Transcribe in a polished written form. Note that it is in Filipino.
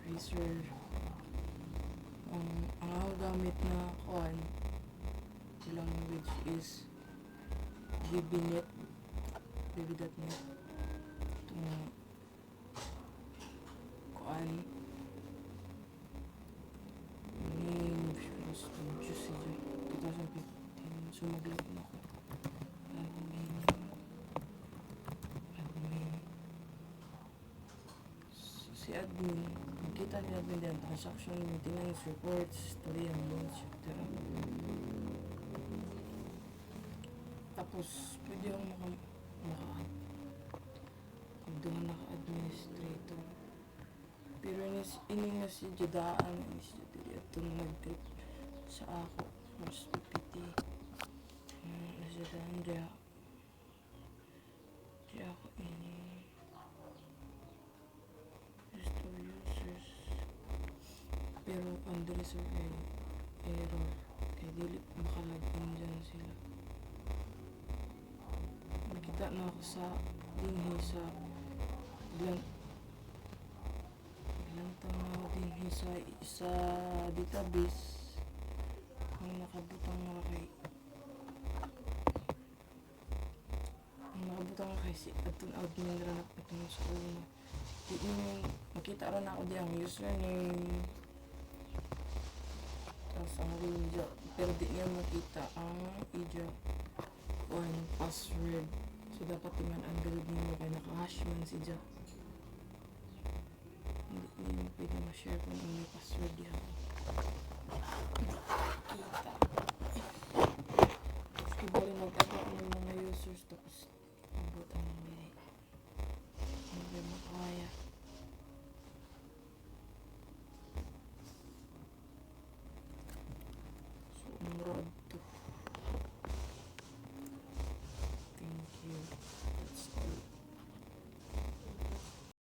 Razer. Ang ako gamit na kuan ilang language is GBNet, GB.net. Itong kuan name first juicy 2015 sumaglog na ako admin si admin kita ni admin din transaction maintenance reports storya etc. Tapos pwede akong doon naka-administrator. Pero ini nga si Jadaan itong nag-trip sa ako first PPT. Jadaan dia ako ini list of users. Pero ang dali sa error kaya dili makalagin dyan sila. Nakita na ako sa dinhi sa ilang taon na ako dinhi sa database ang nakabutang na kay si atong admin ra na itong sa una. Makita ra na ako di ang username tapos ang rinja pero di niya makita ang password. So, dapat tingnan ang galid mo kaya naka-hash man si Ja. Hindi mo pwede ma-share kung ano yung password yan. Kita. Tapos, ibali mag-aga ng mga users tapos